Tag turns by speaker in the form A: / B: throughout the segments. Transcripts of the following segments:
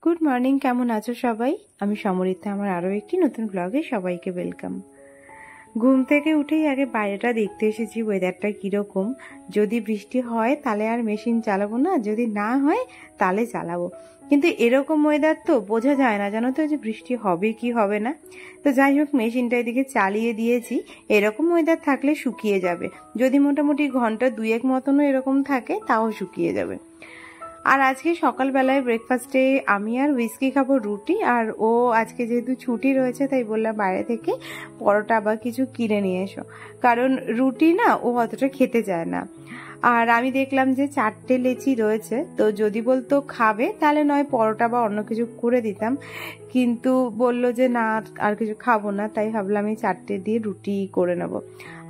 A: Good morning, কেমন আছো সবাই? আমি সমরিতা, আমার আরও একটি নতুন ব্লগে সবাইকে ওয়েলকাম। ঘুম থেকে উঠেই আগে বাইরেটা দেখতে এসেছি, ওয়েদারটা কীরকম। যদি বৃষ্টি হয় তাহলে আর মেশিন চালাবো না, যদি না হয় তাহলে চালাবো। কিন্তু এরকম ওয়েদার তো বোঝা যায় না, জানো তো, যে বৃষ্টি হবে কি হবে না। তো যাই হোক, মেশিনটা এদিকে চালিয়ে দিয়েছি। এরকম ওয়েদার থাকলে শুকিয়ে যাবে, যদি মোটামুটি ঘন্টা দুয়েক মতনও এরকম থাকে তাও শুকিয়ে যাবে। আর আজকে সকালবেলায় ব্রেকফাস্টে আমি আর হুইস্কি খাবো রুটি, আর ও আজকে যেহেতু ছুটি রয়েছে তাই বললাম বাইরে থেকে পরোটা বা কিছু কিনে নিয়ে এসো, কারণ রুটি না ও অতটা খেতে চায় না। আর আমি দেখলাম যে 4টে লেচি রয়েছে, তো যদি বলতো খাবে তাহলে নয় পরোটা বা অন্য কিছু করে দিতাম, কিন্তু বলল যে না আর কিছু খাবো না, তাই ভাবলাম এই 4টে দিয়ে রুটি করে নেব।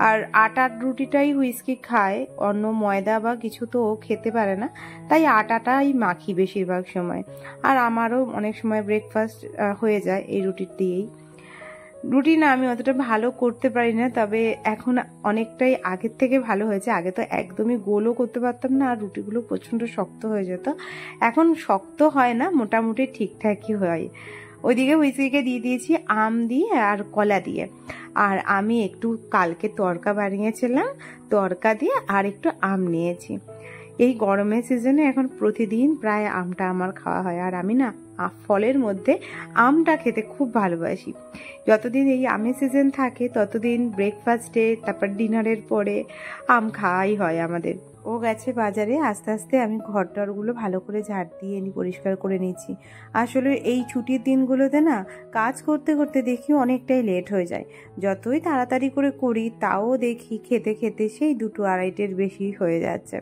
A: আর আটার রুটিটাই হুইস্কি খায়, অন্য ময়দা বা কিছু তো ও খেতে পারে না, তাই আটাটাই মাখি বেশিরভাগ সময়। আর আমারও অনেক সময় ব্রেকফাস্ট হয়ে যায় এই রুটির দিয়েই। রুটি না আমি অতটা ভালো করতে পারি না, তবে এখন অনেকটাই আগের থেকে ভালো হয়েছে। আগে তো একদমই গোলও করতে পারতাম না, আর রুটিগুলো প্রচণ্ড শক্ত হয়ে যেত। এখন শক্ত হয় না, মোটামুটি ঠিকঠাকই হয়। ওইদিকে হুইস্কিকে দিয়ে দিয়েছি আম দিয়ে আর কলা দিয়ে, আর আমি একটু কালকে তড়কা বানিয়েছিলাম, তড়কা দিয়ে আর একটু আম নিয়েছি। এই গরমের সিজনে এখন প্রতিদিন প্রায় আমটা আমার খাওয়া হয়, আর আমি না ফলের মধ্যে আমটা খেতে খুব ভালোবাসি। যতদিন এই আমের সিজন থাকে ততদিন ব্রেকফাস্টে তারপর ডিনারের পরে আম খাওয়াই হয় আমাদের। ও গেছে বাজারে, আস্তে আস্তে আমি ঘরটরগুলো ভালো করে ঝাড় দিয়ে পরিষ্কার করে নিয়েছি। আসলে এই ছুটির দিনগুলোতে না কাজ করতে করতে দেখি অনেকটাই লেট হয়ে যায়। যতই তাড়াতাড়ি করে করি তাও দেখি খেতে খেতে সেই 2-2:30-এর বেশি হয়ে যাচ্ছে।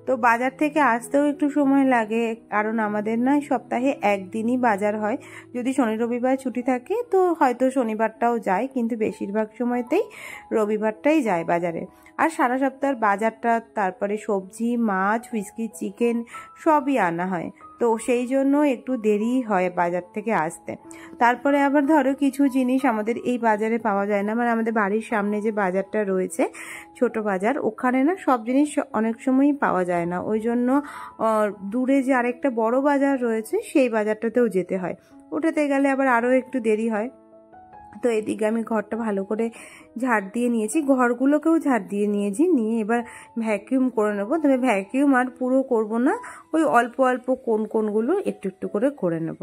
A: তো বাজার থেকে আসতেও একটু সময় লাগে, কারণ আমাদের না সপ্তাহে একদিনই বাজার হয়। যদি শনি রবিবার ছুটি থাকে তো হয়তো শনিবারটাও যায়, কিন্তু বেশিরভাগ সময়তেই রবিবারটাই যায় বাজারে। আর সারা সপ্তাহের বাজারটা, তারপরে সবজি, মাছ, হুইস্কি, চিকেন সবই আনা হয়, তো সেই জন্য একটু দেরি হয় বাজার থেকে আসতে। তারপরে আবার ধরো কিছু জিনিস আমাদের এই বাজারে পাওয়া যায় না, মানে আমাদের বাড়ির সামনে যে বাজারটা রয়েছে ছোট বাজার, ওখানে না সব জিনিস অনেক সময়ই পাওয়া যায় না। ওই জন্য দূরে যে আরেকটা বড় বাজার রয়েছে সেই বাজারটাতেও যেতে হয়, ওটাতে গেলে আবার আরও একটু দেরি হয়। তো এদিকে আমি ঘরটা ভালো করে ঝাড় দিয়ে নিয়েছি, ঘরগুলোকেও ঝাড় দিয়ে নিয়েছি, নিয়ে এবার ভ্যাকিউম করে নেবো। তবে ভ্যাকিউম আর পুরো করব না, ওই অল্প অল্প কোণগুলো একটু একটু করে নেব।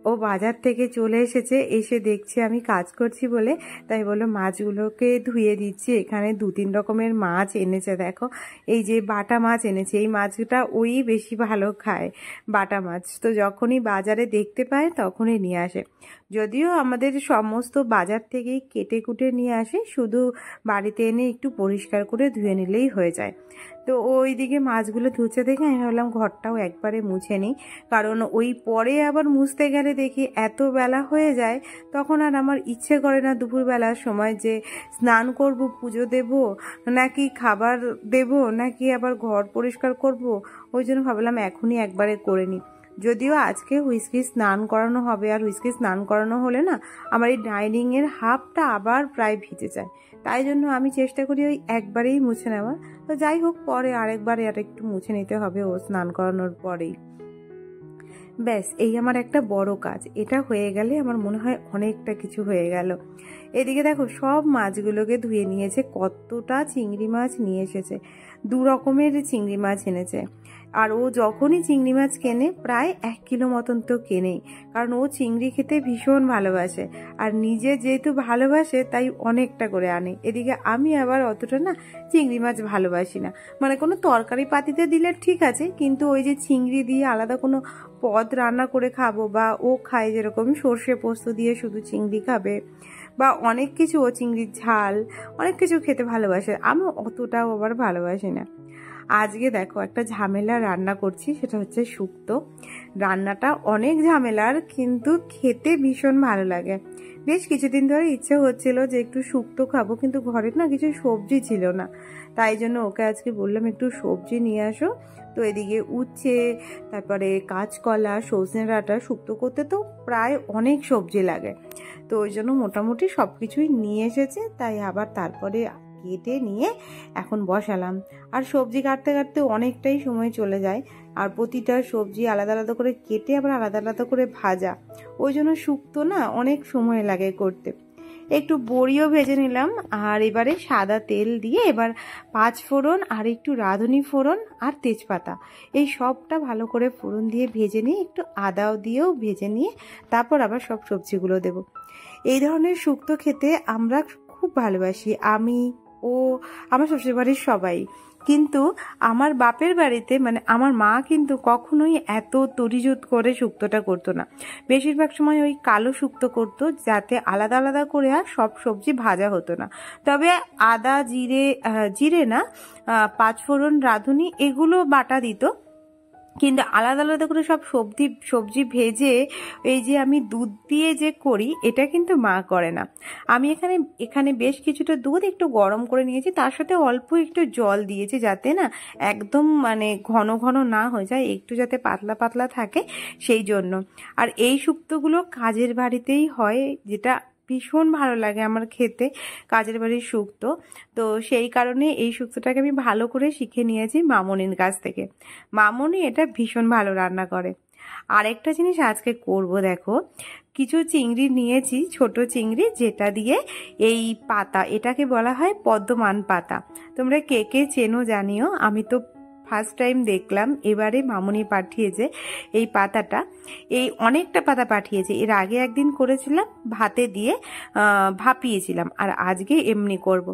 A: ও বাজার থেকে চলে এসেছে, এসে দেখছে আমি কাজ করছি বলে, তাই বললো মাছগুলোকে ধুয়ে দিচ্ছি। এখানে 2-3 রকমের মাছ এনেছে, দেখো এই যে বাটা মাছ এনেছে, এই মাছটা ওই বেশি ভালো খায়, বাটা মাছ। তো যখনই বাজারে দেখতে পায় তখনই নিয়ে আসে। যদিও আমাদের সমস্ত বাজার থেকেই কেটে কুটে নিয়ে আসে, শুধু বাড়িতে এনে একটু পরিষ্কার করে ধুয়ে নিলেই হয়ে যায়। তো ওই দিকে মাছগুলো ধুচ্ছে দেখে আমি ভাবলাম ঘরটাও একবারে মুছে নিই, কারণ ওই পরে আবার মুছতে গেলে দেখি এত বেলা হয়ে যায়, তখন আর আমার ইচ্ছে করে না দুপুরবেলার সময় যে স্নান করব, পুজো দেব, নাকি খাবার দেব, নাকি আবার ঘর পরিষ্কার করব। ওই জন্য ভাবলাম এখনই একবারে করে নিই। যদিও আজকে হুইস্কি স্নান করানো হবে, আর হুইস্কি স্নান করানো হলে না আমার এই ডাইনিংয়ের হাফটা আবার প্রায় ভিজে যায়, তাই জন্য আমি চেষ্টা করি ওই একবারেই মুছে নেওয়ার। তো যাই হোক, পরে আরেকবার আর একটু মুছে নিতে হবে ও স্নান করানোর পরেই। ব্যাস, এই আমার একটা বড় কাজ, এটা হয়ে গেলে আমার মনে হয় অনেকটা কিছু হয়ে গেল। এদিকে দেখো সব মাছগুলোকে ধুয়ে নিয়েছে, কতটা চিংড়ি মাছ নিয়ে এসেছে, 2 রকমের চিংড়ি মাছ এনেছে। আর ও যখনই চিংড়ি মাছ কেনে প্রায় 1 কিলো মতন তো কেনেই, কারণ ও চিংড়ি খেতে ভীষণ ভালোবাসে, আর নিজে যেহেতু ভালোবাসে তাই অনেকটা করে আনে। এদিকে আমি আবার অতটা না চিংড়ি মাছ ভালোবাসি না, মানে কোনো তরকারি পাতিতে দিলে ঠিক আছে, কিন্তু ওই যে চিংড়ি দিয়ে আলাদা কোনো পদ রান্না করে খাবো, বা ও খায় যেরকম সর্ষে পোস্ত দিয়ে শুধু চিংড়ি খাবে, বা অনেক কিছু, ও চিংড়ির ঝাল অনেক কিছু খেতে ভালোবাসে, আমি অতটাও আবার ভালোবাসি না। আজকে দেখো একটা ঝামেলা রান্না করছি, সেটা হচ্ছে শুক্তো। রান্নাটা অনেক ঝামেলার, কিন্তু খেতে ভীষণ ভালো লাগে। বেশ কিছুদিন ধরে ইচ্ছে হচ্ছিল যে একটু শুক্তো খাবো, কিন্তু ঘরে না কিছু সবজি ছিল না, তাই জন্য ওকে আজকে বললাম একটু সবজি নিয়ে আসো। তো এদিকে উচ্ছে, তারপরে কাঁচকলা, সজনে ডাঁটা, শুক্তো করতে তো প্রায় অনেক সবজি লাগে, তো ওই জন্য মোটামুটি সব কিছুই নিয়ে এসেছে। তাই আবার তারপরে কেটে নিয়ে এখন বসালাম। আর সবজি কাটতে কাটতে অনেকটাই সময় চলে যায়, আর প্রতিটা সবজি আলাদা আলাদা করে কেটে আবার আলাদা আলাদা করে ভাজা, ওই জন্য শুক্তো না অনেক সময় লাগে করতে। একটু বড়িও ভেজে নিলাম, আর এবারে সাদা তেল দিয়ে এবার 5 ফোড়ন আর একটু রাঁধুনি ফোড়ন আর তেজপাতা এই সবটা ভালো করে ফোড়ন দিয়ে ভেজে নিয়ে একটু আদাও দিয়েও ভেজে নিয়ে তারপর আবার সব সবজিগুলো দেব। এই ধরনের শুক্তো খেতে আমরা খুব ভালোবাসি, আমি ও আমার শ্বশুরবাড়ির সবাই। কিন্তু আমার বাপের বাড়িতে মানে আমার মা কিন্তু কখনোই এত তরিজুত করে শুক্তোটা করতো না। বেশিরভাগ সময় ওই কালো শুক্তো করতো, যাতে আলাদা আলাদা করে আর সব সবজি ভাজা হতো না। তবে আদা জিরে না 5 ফোড়ন রাঁধুনি এগুলো বাটা দিত, কিন্তু আলাদা আলাদা করে সব সবজি ভেজে এই যে আমি দুধ দিয়ে যে করি এটা কিন্তু মা করে না। আমি এখানে বেশ কিছুটা দুধ একটু গরম করে নিয়েছি, তার সাথে অল্প একটু জল দিয়েছি, যাতে না একদম মানে ঘন ঘন না হয়ে যায়, একটু যাতে পাতলা পাতলা থাকে সেই জন্য। আর এই শুক্তোগুলো কাজের বাড়িতেই হয়, যেটা ভীষণ ভালো লাগে আমার খেতে, কাজের বাড়ির শুক্তো। তো সেই কারণে এই শুক্তোটাকে আমি ভালো করে শিখে নিয়েছি মামনির কাছ থেকে। মামনি এটা ভীষণ ভালো রান্না করে। আরেকটা জিনিস আজকে করব, দেখো কিছু চিংড়ি নিয়েছি, ছোট চিংড়ি, যেটা দিয়ে এই পাতা, এটাকে বলা হয় পদ্মমান পাতা। তোমরা কে কে চেনো জানিও, আমি তো ফার্স্ট টাইম দেখলাম, এবারে মামনি পাঠিয়েছে এই পাতাটা। এই অনেকটা পাতা পাঠিয়েছে, এর আগে একদিন করেছিলাম ভাতে দিয়ে ভাপিয়েছিলাম, আর আজকে এমনি করব।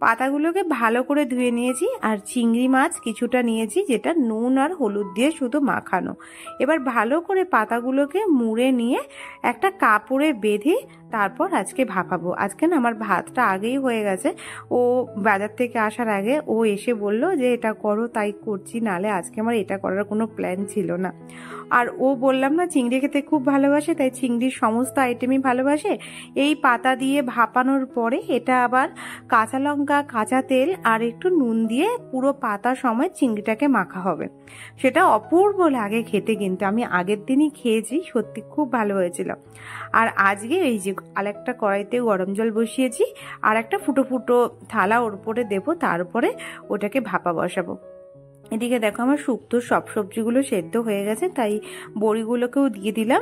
A: পাতাগুলোকে ভালো করে ধুয়ে নিয়েছি, আর চিংড়ি মাছ কিছুটা নিয়েছি, যেটা নুন আর হলুদ দিয়ে শুধু মাখানো। এবার ভালো করে পাতাগুলোকে মুড়ে নিয়ে একটা কাপড়ে বেঁধে তারপর আজকে ভাপাবো। আজকে না আমার ভাতটা আগেই হয়ে গেছে, ও বাজার থেকে আসার আগে ও এসে বলল যে এটা করো, তাই করছি, নালে আজকে আমার এটা করার কোনো প্ল্যান ছিল না। আর ও বললাম না চিংড়ি খেতে খুব ভালোবাসে, তাই চিংড়ির সমস্ত আইটেমই ভালোবাসে। এই পাতা দিয়ে ভাপানোর পরে এটা আবার কাঁচা লঙ্কা, কাঁচা তেল আর একটু নুন দিয়ে পুরো পাতা সময় চিংড়িটাকে মাখা হবে। সেটা অপূর্ব লাগে খেতে, কিন্তু আমি আগের দিনই খেয়েছি, সত্যি খুব ভালো হয়েছিল। আর আজকে এই যে আরেকটা কড়াইতে গরম জল বসিয়েছি, আর একটা ফুটো ফুটো থালা ওর উপরে দেবো, তারপরে ওটাকে ভাপা বসাবো। এদিকে দেখো আমার শুক্তোর সব সবজিগুলো সেদ্ধ হয়ে গেছে, তাই বড়িগুলোকেও দিয়ে দিলাম।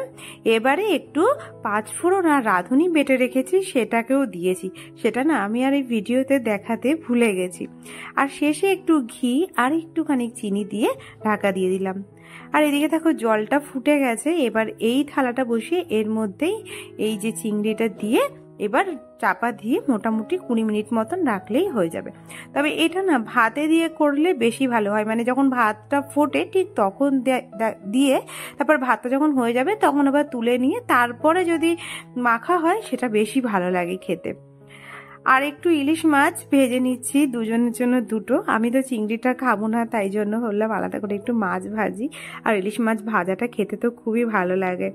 A: এবারে একটু 5 ফোড়ন আর রাঁধুনি বেটে রেখেছি সেটাকেও দিয়েছি, সেটা না আমি আর এই ভিডিওতে দেখাতে ভুলে গেছি। আর শেষে একটু ঘি আর একটুখানি চিনি দিয়ে ঢাকা দিয়ে দিলাম। আর এদিকে দেখো জলটা ফুটে গেছে, এবার এই থালাটা বসিয়ে এর মধ্যেই এই যে চিংড়িটা দিয়ে এবার চাপা দিয়ে মোটামুটি 20 মিনিট মতন রাখলেই হয়ে যাবে। তবে এটা না ভাতে দিয়ে করলে বেশি ভালো হয়, মানে যখন ভাতটা ফোটে ঠিক তখন দিয়ে তারপর ভাতটা যখন হয়ে যাবে তখন আবার তুলে নিয়ে তারপরে যদি মাখা হয় সেটা বেশি ভালো লাগে খেতে। আর একটু ইলিশ মাছ ভেজে নিচ্ছি দুজনের জন্য দুটো, আমি তো চিংড়িটা খাবো না, তাই জন্য বললাম আলাদা করে একটু মাছ ভাজি। আর ইলিশ মাছ ভাজাটা খেতে তো খুবই ভালো লাগে।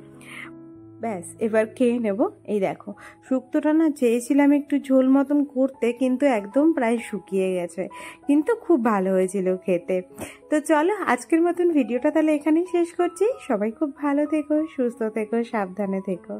A: ব্যাস এবার খেয়ে নেব। এই দেখো শুক্তোটা না চেয়েছিলাম একটু ঝোল মতন করতে, কিন্তু একদম প্রায় শুকিয়ে গেছে, কিন্তু খুব ভালো হয়েছিল খেতে। তো চলো আজকের মতন ভিডিওটা তাহলে এখানেই শেষ করছি। সবাই খুব ভালো থেকো, সুস্থ থেকো, সাবধানে থেকো।